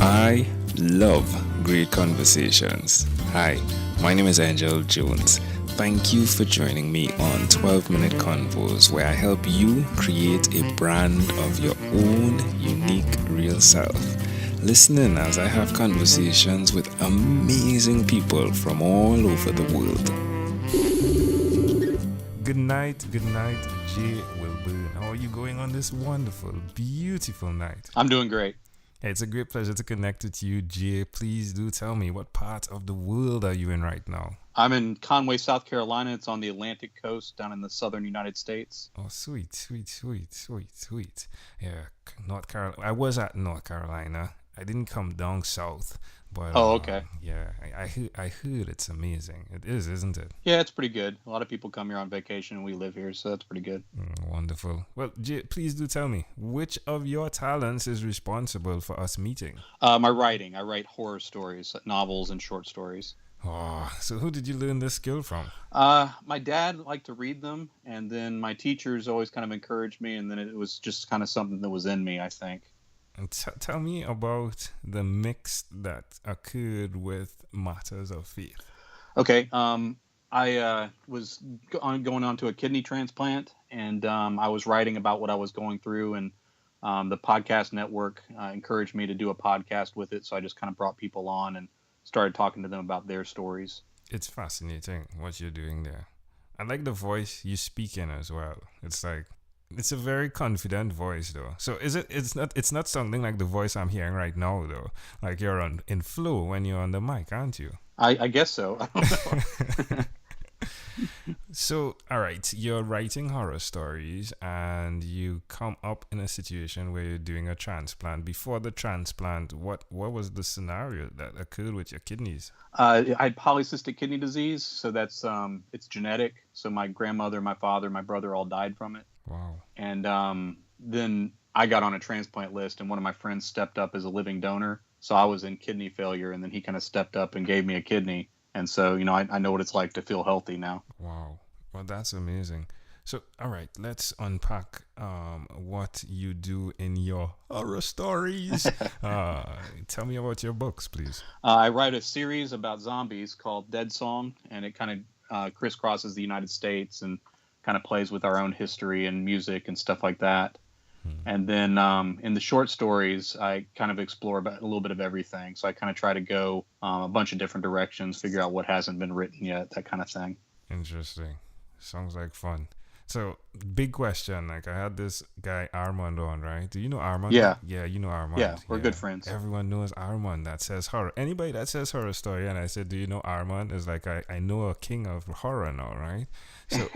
I love great conversations. Hi, my name is Angel Jones. Thank you for joining me on 12-Minute Convos, where I help you create a brand of your own unique real self. Listen in as I have conversations with amazing people from all over the world. Good night, J. Wilburn. How are you going on this wonderful, beautiful night? I'm doing great. Hey, it's a great pleasure to connect with you, Jay. Please do tell me, what part of the world are you in right now? I'm in Conway, South Carolina. It's on the Atlantic coast down in the southern United States. Oh, sweet. Yeah, North Carolina. I was at North Carolina. I didn't come down south, but Oh, okay. yeah, I heard it's amazing. It is, isn't it? Yeah, it's pretty good. A lot of people come here on vacation and we live here, so that's pretty good. Wonderful. Well, Jay, please do tell me, which of your talents is responsible for us meeting? My writing. I write horror stories, novels, and short stories. Oh, so who did you learn this skill from? My dad liked to read them, and then my teachers always kind of encouraged me, and then it was just kind of something that was in me, I think. And tell me about the mix that occurred with matters of faith. Okay. I was going on to a kidney transplant, and I was writing about what I was going through, and the podcast network encouraged me to do a podcast with it. So I just kind of brought people on and started talking to them about their stories. It's fascinating what you're doing there. I like the voice you speak in as well. It's a very confident voice though. So it's not something like the voice I'm hearing right now though. Like you're in flow when you're on the mic, aren't you? I guess so. I don't know. So, all right, you're writing horror stories and you come up in a situation where you're doing a transplant. Before the transplant, what was the scenario that occurred with your kidneys? I had polycystic kidney disease, so that's it's genetic. So my grandmother, my father, my brother all died from it. Wow. And then I got on a transplant list, and one of my friends stepped up as a living donor. So I was in kidney failure, and then he kind of stepped up and gave me a kidney. And so, I know what it's like to feel healthy now. Wow. Well, that's amazing. So, all right, let's unpack what you do in your horror stories. Tell me about your books, please. I write a series about zombies called Dead Song, and it kind of crisscrosses the United States and kind of plays with our own history and music and stuff like that. And then in the short stories, I kind of explore about a little bit of everything. So I kind of try to go a bunch of different directions, figure out what hasn't been written yet, that kind of thing. Interesting. Sounds like fun. So, big question. Like, I had this guy Armand on, right? Do you know Armand? Yeah. Yeah, you know Armand. Yeah, we're good friends. Everyone knows Armand that says horror. Anybody that says horror story, and I said, do you know Armand? Is like, I know a king of horror now, right? So,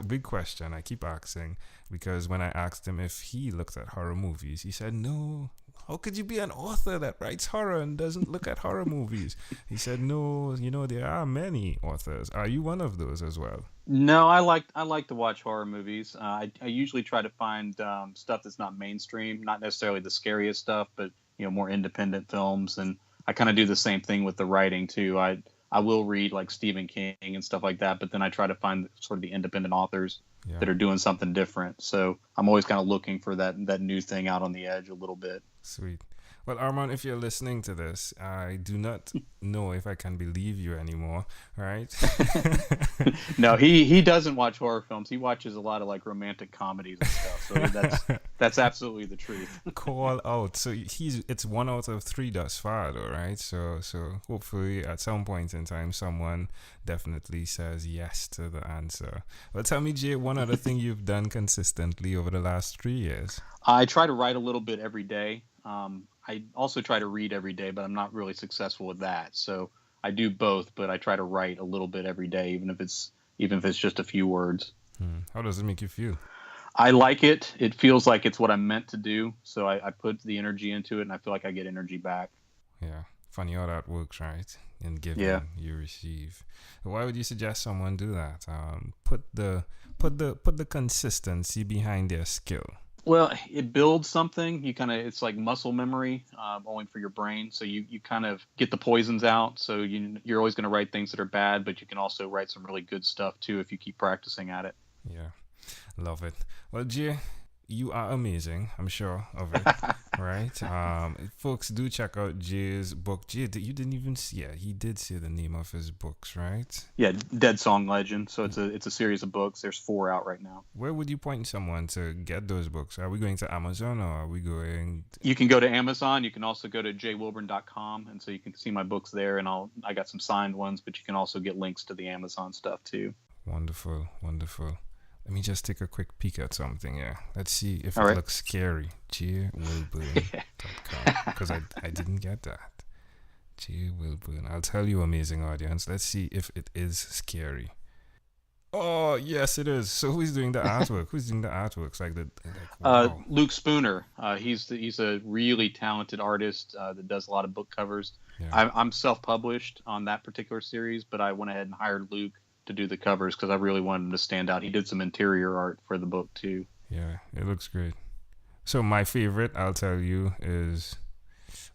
big question. I keep asking, because when I asked him if he looked at horror movies, he said, no. How could you be an author that writes horror and doesn't look at horror movies? He said, no, there are many authors. Are you one of those as well? No, I like to watch horror movies. I usually try to find stuff that's not mainstream, not necessarily the scariest stuff, but more independent films. And I kind of do the same thing with the writing too. I will read like Stephen King and stuff like that, but then I try to find sort of the independent authors that are doing something different. So I'm always kind of looking for that new thing out on the edge a little bit. Sweet. Well, Armand, if you're listening to this, I do not know if I can believe you anymore, right? No, he doesn't watch horror films. He watches a lot of like romantic comedies and stuff. So that's absolutely the truth. Call out. So it's 1 out of 3 thus far, though, right? So hopefully at some point in time, someone definitely says yes to the answer. But tell me, Jay, one other thing you've done consistently over the last 3 years. I try to write a little bit every day. I also try to read every day, but I'm not really successful with that. So I do both, but I try to write a little bit every day, even if it's just a few words. How does it make you feel? I like it. It feels like it's what I'm meant to do. So I put the energy into it, and I feel like I get energy back. Yeah. Funny how that works, right? In giving, you receive. Why would you suggest someone do that? Put the consistency behind their skill. Well, it builds something. It's like muscle memory, only for your brain. So you kind of get the poisons out. So you're always going to write things that are bad, but you can also write some really good stuff too if you keep practicing at it. Yeah, love it. Well, Jay, you are amazing. I'm sure of it. Right. Folks, do check out Jay's book. Jay, you didn't even see. Yeah, he did say the name of his books, right? Yeah, Dead Song Legend. So it's a series of books. There's 4 out right now. Where would you point someone to get those books? Are we going to Amazon or are we going? You can go to Amazon. You can also go to jwilburn.com, and so you can see my books there. And I got some signed ones, but you can also get links to the Amazon stuff too. Wonderful, wonderful. Let me just take a quick peek at something. Yeah, let's see if All it right. looks scary. jwilburn.com, because I didn't get that. Jay Wilburn. I'll tell you, amazing audience. Let's see if it is scary. Oh yes, it is. So who's doing the artwork? Who's doing the artworks? Wow. Luke Spooner. He's a really talented artist that does a lot of book covers. Yeah. I'm self-published on that particular series, but I went ahead and hired Luke to do the covers because I really wanted him to stand out. He did some interior art for the book too. Yeah, it looks great. So my favorite, I'll tell you, is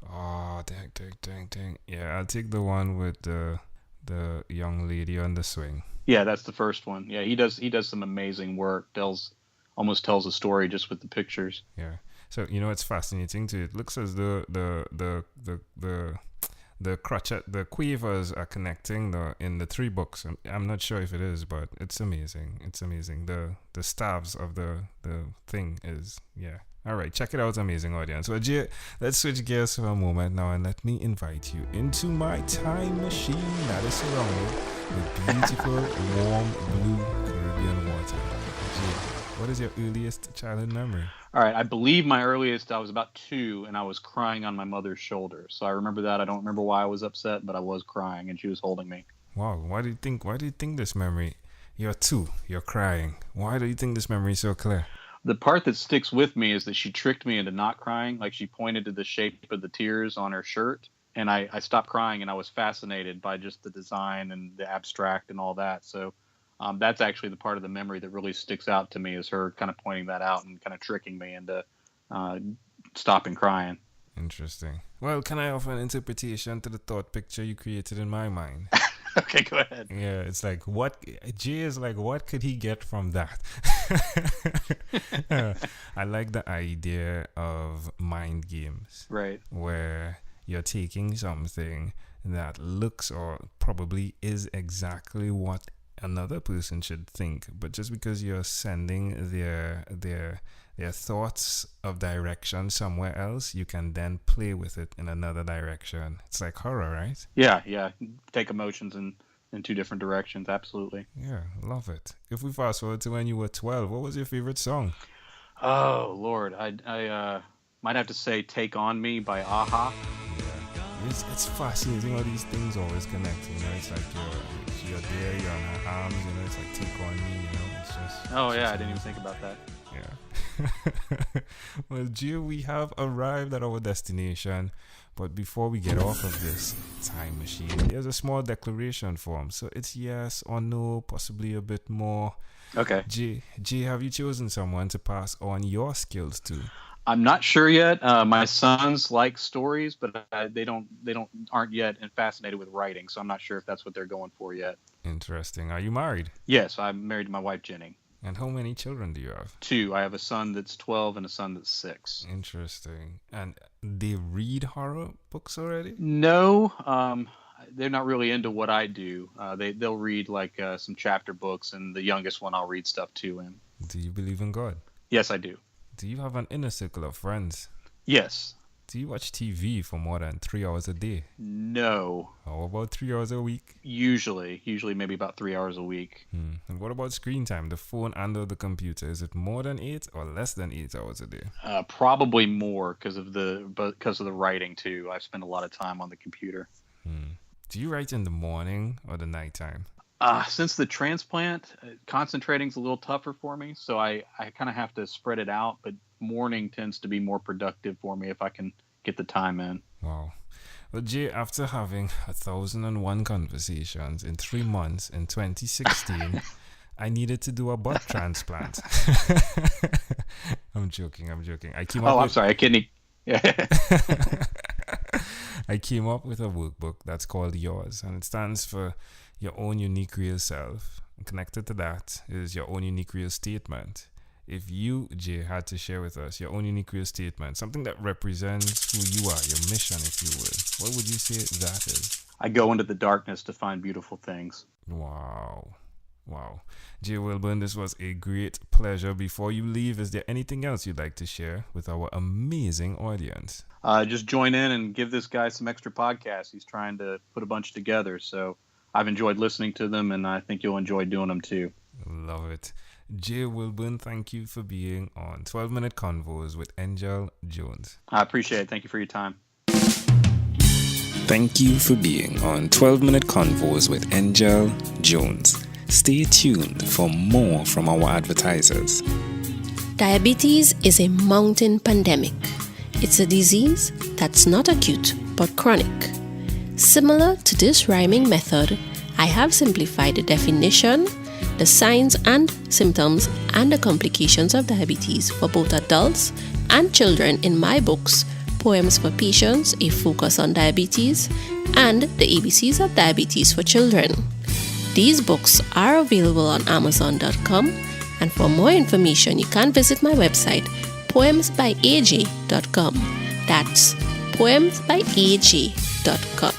dang. Yeah, I'll take the one with the young lady on the swing. Yeah, that's the first one. Yeah, he does some amazing work. Almost tells a story just with the pictures. Yeah. So it's fascinating too. It looks as though the crotchet, the quavers are connecting in the 3 books. I'm not sure if it is, but it's amazing. It's amazing. The staves of the thing is, yeah. All right, check it out, amazing audience. Well, Jay, let's switch gears for a moment now and let me invite you into my time machine that is surrounded with beautiful, warm, blue Caribbean water. Jay, what is your earliest childhood memory? All right, I believe my earliest, I was about 2, and I was crying on my mother's shoulder. So I remember that. I don't remember why I was upset, but I was crying, and she was holding me. Wow, why do you think this memory? You're 2, you're crying. Why do you think this memory is so clear? The part that sticks with me is that she tricked me into not crying. Like, she pointed to the shape of the tears on her shirt, and I stopped crying, and I was fascinated by just the design and the abstract and all that. So that's actually the part of the memory that really sticks out to me, is her kind of pointing that out and kind of tricking me into stopping crying. Interesting. Well, can I offer an interpretation to the thought picture you created in my mind? Okay, go ahead. Yeah, it's like, Jay is like, what could he get from that? I like the idea of mind games. Right. Where you're taking something that looks or probably is exactly what another person should think, but just because you're sending their thoughts of direction somewhere else, you can then play with it in another direction. It's like horror, right? Yeah. Take emotions in 2 different directions. Absolutely. Yeah, love it. If we fast forward to when you were 12, what was your favorite song? Oh Lord, I might have to say "Take on Me" by Aha. Yeah, it's fascinating how these things always connect. It's like you're there, you're on her arms. It's like "Take on Me." It's just. Oh yeah, I didn't even think about that. Yeah. Well, Gio, we have arrived at our destination. But before we get off of this time machine, there's a small declaration form. So it's yes or no, possibly a bit more. Okay. G, have you chosen someone to pass on your skills to? I'm not sure yet. My sons like stories, but they aren't yet fascinated with writing. So I'm not sure if that's what they're going for yet. Interesting. Are you married? Yes, I'm married to my wife, Jenny. And how many children do you have? 2. I have a son that's 12 and a son that's 6. Interesting. And they read horror books already? No, they're not really into what I do. They'll read like some chapter books, and the youngest one I'll read stuff to him. Do you believe in God? Yes, I do. Do you have an inner circle of friends? Yes. Do you watch TV for more than 3 hours a day? No. How about 3 hours a week? Usually maybe about 3 hours a week. And what about screen time, the phone and or the computer? Is it more than 8 or less than 8 hours a day? Probably more because of the writing too. I spend a lot of time on the computer. Do you write in the morning or the nighttime? Since the transplant, concentrating's a little tougher for me, so I kind of have to spread it out, but morning tends to be more productive for me if I can get the time in. Wow. Well, Jay, after having 1,001 conversations in 3 months in 2016, I needed to do a butt transplant. I'm joking. I'm sorry, a kidney. I came up with a workbook that's called Yours, and it stands for Your Own Unique Real Self. And connected to that is your own unique real statement. if you, Jay, had to share with us your own unique real statement, something that represents who you are, your mission, if you would, what would you say that is? I go into the darkness to find beautiful things. Wow. Wow. Jay Wilburn, this was a great pleasure. Before you leave, is there anything else you'd like to share with our amazing audience? Just join in and give this guy some extra podcasts. He's trying to put a bunch together. So I've enjoyed listening to them, and I think you'll enjoy doing them too. Love it. Jay Wilburn, thank you for being on 12-Minute Convos with Angel Jones. I appreciate it. Thank you for your time. Thank you for being on 12-Minute Convos with Angel Jones. Stay tuned for more from our advertisers. Diabetes is a mountain pandemic. It's a disease that's not acute but chronic. Similar to this rhyming method, I have simplified the definition, the signs and symptoms, and the complications of diabetes for both adults and children in my books, Poems for Patients, A Focus on Diabetes, and The ABCs of Diabetes for Children. These books are available on Amazon.com, and for more information, you can visit my website, poemsbyaj.com. That's poemsbyaj.com.